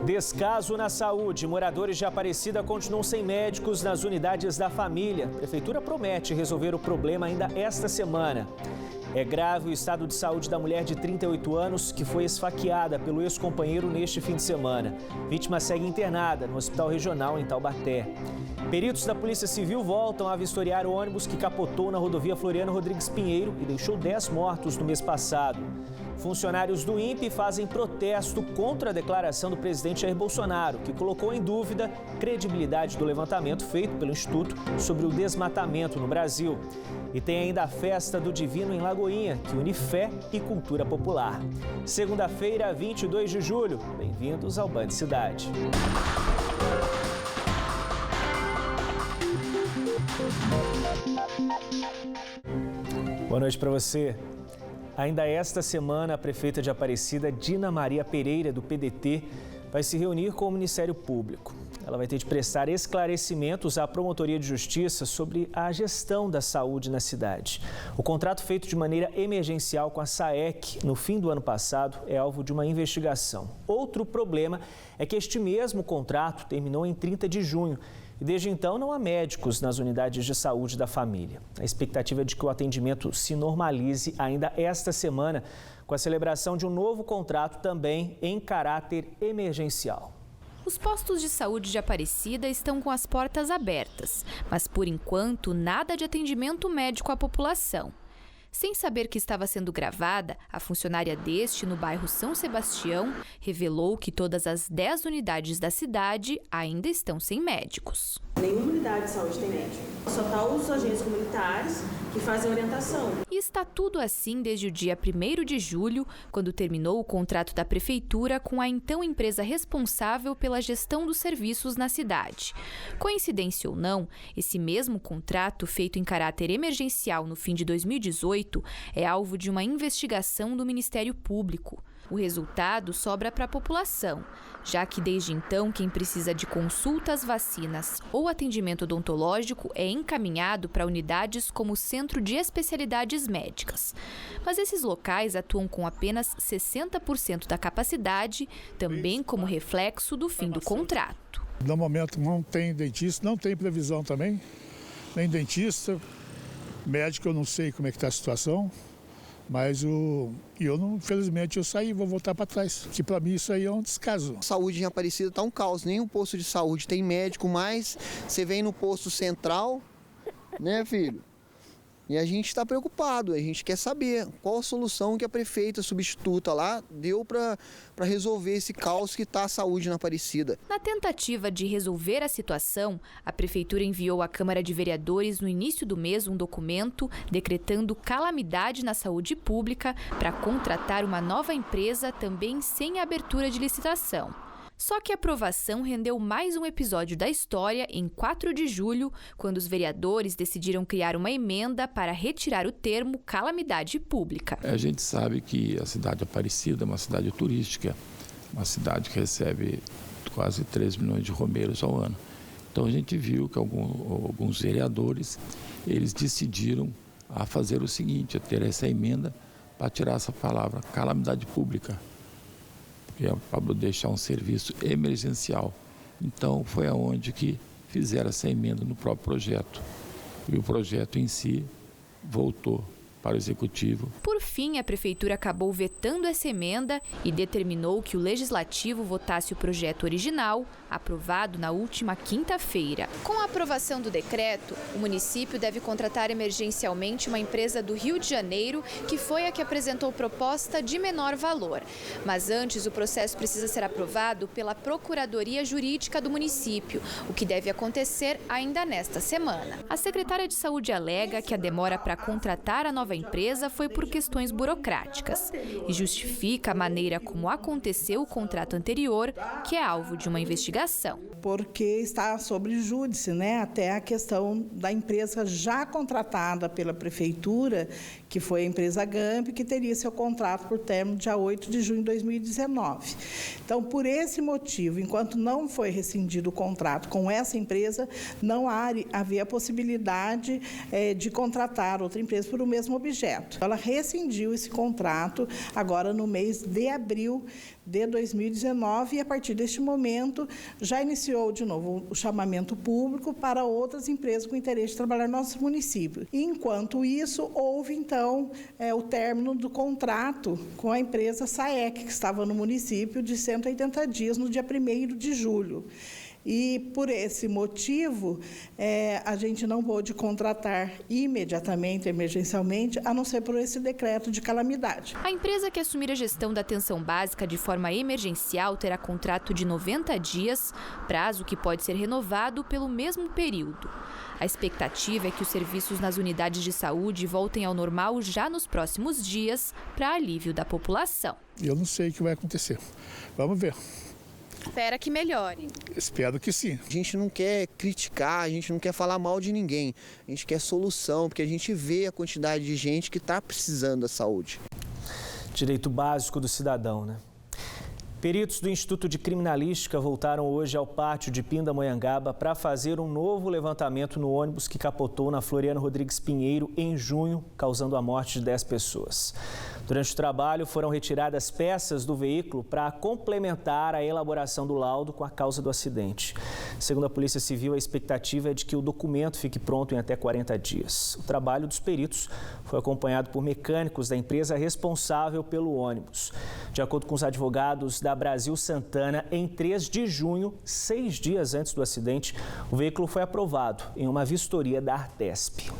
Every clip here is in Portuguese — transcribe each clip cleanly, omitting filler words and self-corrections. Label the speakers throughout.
Speaker 1: Descaso na saúde. Moradores de Aparecida continuam sem médicos nas unidades da família. A prefeitura promete resolver o problema ainda esta semana. É grave o estado de saúde da mulher de 38 anos que foi esfaqueada pelo ex-companheiro neste fim de semana. A vítima segue internada no Hospital Regional em Taubaté. Peritos da Polícia Civil voltam a vistoriar o ônibus que capotou na rodovia Floriano Rodrigues Pinheiro e deixou 10 mortos no mês passado. Funcionários do INPE fazem protesto contra a declaração do presidente Jair Bolsonaro, que colocou em dúvida a credibilidade do levantamento feito pelo Instituto sobre o desmatamento no Brasil. E tem ainda a Festa do Divino em Lagoinha, que une fé e cultura popular. Segunda-feira, 22 de julho. Bem-vindos ao Band Cidade. Boa noite para você. Ainda esta semana, a prefeita de Aparecida, Dina Maria Pereira, do PDT, vai se reunir com o Ministério Público. Ela vai ter de prestar esclarecimentos à Promotoria de Justiça sobre a gestão da saúde na cidade. O contrato feito de maneira emergencial com a SAEC no fim do ano passado é alvo de uma investigação. Outro problema é que este mesmo contrato terminou em 30 de junho. E desde então não há médicos nas unidades de saúde da família. A expectativa é de que o atendimento se normalize ainda esta semana, com a celebração de um novo contrato também em caráter emergencial.
Speaker 2: Os postos de saúde de Aparecida estão com as portas abertas, mas por enquanto nada de atendimento médico à população. Sem saber que estava sendo gravada, a funcionária deste, no bairro São Sebastião, revelou que todas as 10 unidades da cidade ainda estão sem médicos.
Speaker 3: Nenhuma unidade de saúde tem médico. Só estão os agentes comunitários que fazem orientação.
Speaker 2: E está tudo assim desde o dia 1º de julho, quando terminou o contrato da prefeitura com a então empresa responsável pela gestão dos serviços na cidade. Coincidência ou não, esse mesmo contrato, feito em caráter emergencial no fim de 2018, é alvo de uma investigação do Ministério Público. O resultado sobra para a população, já que desde então quem precisa de consultas, vacinas ou atendimento odontológico é encaminhado para unidades como o Centro de Especialidades Médicas. Mas esses locais atuam com apenas 60% da capacidade, também como reflexo do fim do contrato.
Speaker 4: No momento não tem dentista, não tem previsão também, nem dentista, médico eu não sei como é que está a situação. Mas infelizmente eu saí, vou voltar para trás, que para mim isso aí é um descaso.
Speaker 5: A saúde em Aparecida está um caos, nenhum posto de saúde tem médico mais, você vem no posto central, né, filho? E a gente está preocupado, a gente quer saber qual a solução que a prefeita substituta lá deu para resolver esse caos que está a saúde na Aparecida.
Speaker 2: Na tentativa de resolver a situação, a prefeitura enviou à Câmara de Vereadores no início do mês um documento decretando calamidade na saúde pública para contratar uma nova empresa também sem abertura de licitação. Só que a aprovação rendeu mais um episódio da história em 4 de julho, quando os vereadores decidiram criar uma emenda para retirar o termo calamidade pública.
Speaker 6: A gente sabe que a cidade de Aparecida é uma cidade turística, uma cidade que recebe quase 3 milhões de romeiros ao ano. Então a gente viu que alguns vereadores, eles decidiram a fazer o seguinte, a ter essa emenda para tirar essa palavra calamidade pública, que é para deixar um serviço emergencial. Então, foi aonde que fizeram essa emenda no próprio projeto. E o projeto em si voltou para o Executivo.
Speaker 2: Por fim, a Prefeitura acabou vetando essa emenda e determinou que o Legislativo votasse o projeto original, aprovado na última quinta-feira. Com a aprovação do decreto, o município deve contratar emergencialmente uma empresa do Rio de Janeiro, que foi a que apresentou proposta de menor valor. Mas antes, o processo precisa ser aprovado pela Procuradoria Jurídica do município, o que deve acontecer ainda nesta semana. A secretária de Saúde alega que a demora para contratar a nova empresa foi por questões burocráticas e justifica a maneira como aconteceu o contrato anterior, que é alvo de uma investigação.
Speaker 7: Porque está sob júdice, né? Até a questão da empresa já contratada pela prefeitura, que foi a empresa GAMP, que teria seu contrato por término dia 8 de junho de 2019. Então, por esse motivo, enquanto não foi rescindido o contrato com essa empresa, não havia a possibilidade de contratar outra empresa por o mesmo objeto. Ela rescindiu esse contrato agora no mês de abril de 2019 e, a partir deste momento, já iniciou de novo o chamamento público para outras empresas com interesse de trabalhar no nosso município. E, enquanto isso, houve, então, o término do contrato com a empresa SAEC, que estava no município, de 180 dias, no dia 1º de julho. E, por esse motivo, a gente não pôde contratar imediatamente, emergencialmente, a não ser por esse decreto de calamidade.
Speaker 2: A empresa que assumir a gestão da atenção básica de forma emergencial terá contrato de 90 dias, prazo que pode ser renovado pelo mesmo período. A expectativa é que os serviços nas unidades de saúde voltem ao normal já nos próximos dias, para alívio da população.
Speaker 4: Eu não sei o que vai acontecer. Vamos ver.
Speaker 2: Espera que melhore.
Speaker 4: Espero que sim.
Speaker 5: A gente não quer criticar, a gente não quer falar mal de ninguém. A gente quer solução, porque a gente vê a quantidade de gente que está precisando da saúde.
Speaker 1: Direito básico do cidadão, né? Peritos do Instituto de Criminalística voltaram hoje ao pátio de Pindamonhangaba para fazer um novo levantamento no ônibus que capotou na Floriano Rodrigues Pinheiro em junho, causando a morte de 10 pessoas. Durante o trabalho, foram retiradas peças do veículo para complementar a elaboração do laudo com a causa do acidente. Segundo a Polícia Civil, a expectativa é de que o documento fique pronto em até 40 dias. O trabalho dos peritos foi acompanhado por mecânicos da empresa responsável pelo ônibus. De acordo com os advogados da Brasil Santana, em 3 de junho, 6 dias antes do acidente, o veículo foi aprovado em uma vistoria da Artesp.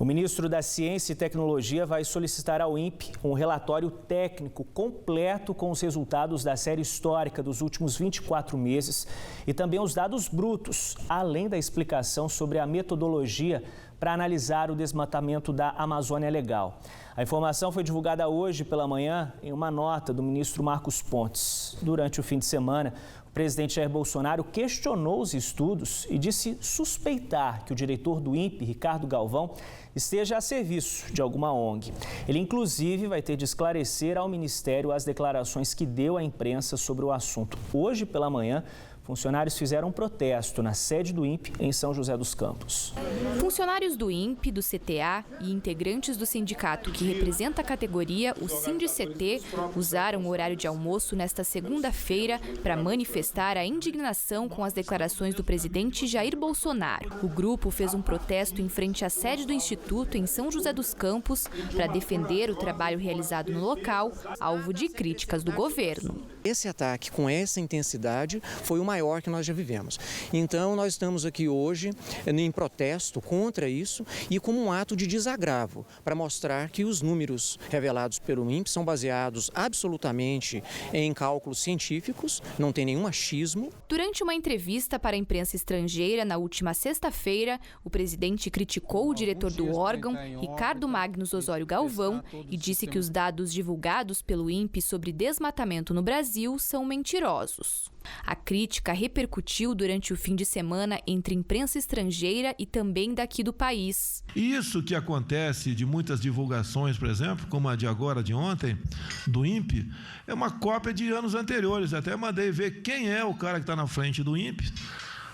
Speaker 1: O ministro da Ciência e Tecnologia vai solicitar ao INPE um relatório técnico completo com os resultados da série histórica dos últimos 24 meses e também os dados brutos, além da explicação sobre a metodologia para analisar o desmatamento da Amazônia Legal. A informação foi divulgada hoje pela manhã em uma nota do ministro Marcos Pontes. Durante o fim de semana, o presidente Jair Bolsonaro questionou os estudos e disse suspeitar que o diretor do INPE, Ricardo Galvão, esteja a serviço de alguma ONG. Ele, inclusive, vai ter de esclarecer ao Ministério as declarações que deu à imprensa sobre o assunto. Hoje, pela manhã, funcionários fizeram um protesto na sede do INPE em São José dos Campos.
Speaker 2: Funcionários do INPE, do CTA e integrantes do sindicato que representa a categoria, o Sindict, usaram o horário de almoço nesta segunda-feira para manifestar a indignação com as declarações do presidente Jair Bolsonaro. O grupo fez um protesto em frente à sede do Instituto em São José dos Campos para defender o trabalho realizado no local, alvo de críticas do governo.
Speaker 8: Esse ataque com essa intensidade foi o maior que nós já vivemos. Então, nós estamos aqui hoje em protesto contra isso e como um ato de desagravo para mostrar que os números revelados pelo INPE são baseados absolutamente em cálculos científicos, não tem nenhum achismo.
Speaker 2: Durante uma entrevista para a imprensa estrangeira na última sexta-feira, o presidente criticou o diretor do órgão, Ricardo Magnus Osório Galvão, e disse que os dados divulgados pelo INPE sobre desmatamento no Brasil são mentirosos. A crítica repercutiu durante o fim de semana entre imprensa estrangeira e também daqui do país.
Speaker 9: Isso que acontece de muitas divulgações, por exemplo, como a de agora, de ontem, do INPE, é uma cópia de anos anteriores. Até mandei ver quem é o cara que está na frente do INPE.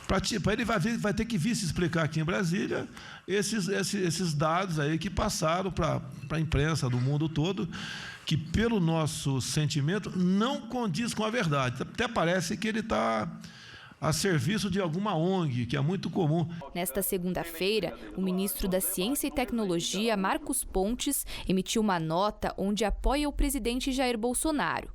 Speaker 9: Para ele vai ter que vir se explicar aqui em Brasília esses dados aí que passaram para a imprensa do mundo todo, que, pelo nosso sentimento, não condiz com a verdade. Até parece que ele está a serviço de alguma ONG, que é muito comum.
Speaker 2: Nesta segunda-feira, o ministro da Ciência e Tecnologia, Marcos Pontes, emitiu uma nota onde apoia o presidente Jair Bolsonaro.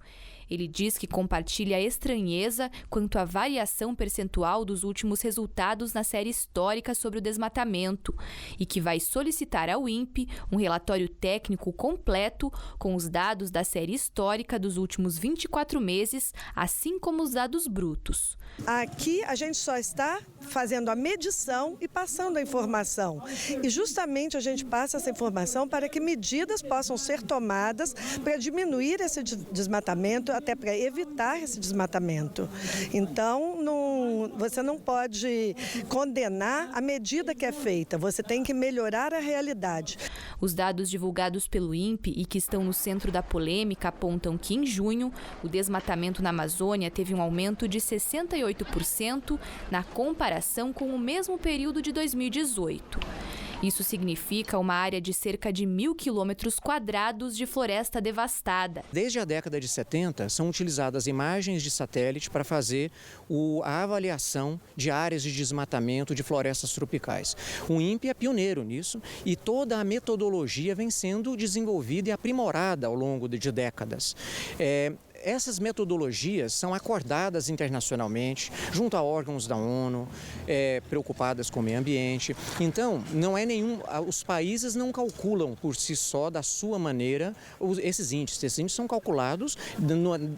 Speaker 2: Ele diz que compartilha a estranheza quanto à variação percentual dos últimos resultados na série histórica sobre o desmatamento e que vai solicitar ao INPE um relatório técnico completo com os dados da série histórica dos últimos 24 meses, assim como os dados brutos.
Speaker 10: Aqui a gente só está fazendo a medição e passando a informação. E justamente a gente passa essa informação para que medidas possam ser tomadas para diminuir esse desmatamento, até para evitar esse desmatamento. Então, você não pode condenar a medida que é feita, você tem que melhorar a realidade.
Speaker 2: Os dados divulgados pelo INPE e que estão no centro da polêmica apontam que, em junho, o desmatamento na Amazônia teve um aumento de 68% na comparação com o mesmo período de 2018. Isso significa uma área de cerca de 1.000 quilômetros quadrados de floresta devastada.
Speaker 8: Desde a década de 70, são utilizadas imagens de satélite para fazer a avaliação de áreas de desmatamento de florestas tropicais. O INPE é pioneiro nisso e toda a metodologia vem sendo desenvolvida e aprimorada ao longo de décadas. Essas metodologias são acordadas internacionalmente, junto a órgãos da ONU, preocupadas com o meio ambiente. Então, os países não calculam por si só, da sua maneira, esses índices. Esses índices são calculados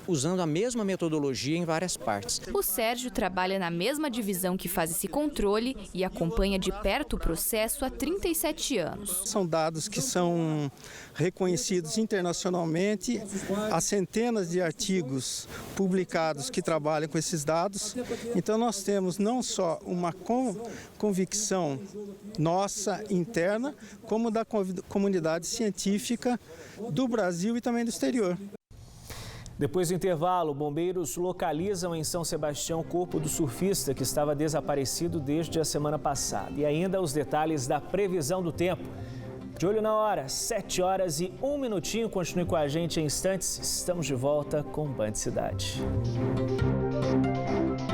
Speaker 8: usando a mesma metodologia em várias partes.
Speaker 2: O Sérgio trabalha na mesma divisão que faz esse controle e acompanha de perto o processo há 37 anos.
Speaker 11: São dados que são reconhecidos internacionalmente, há centenas de artigos publicados que trabalham com esses dados. Então nós temos não só uma convicção nossa interna, como da comunidade científica do Brasil e também do exterior.
Speaker 1: Depois do intervalo, bombeiros localizam em São Sebastião o corpo do surfista que estava desaparecido desde a semana passada. E ainda os detalhes da previsão do tempo. De olho na hora, 7 horas e 1 minutinho. Continue com a gente em instantes. Estamos de volta com Band Cidade.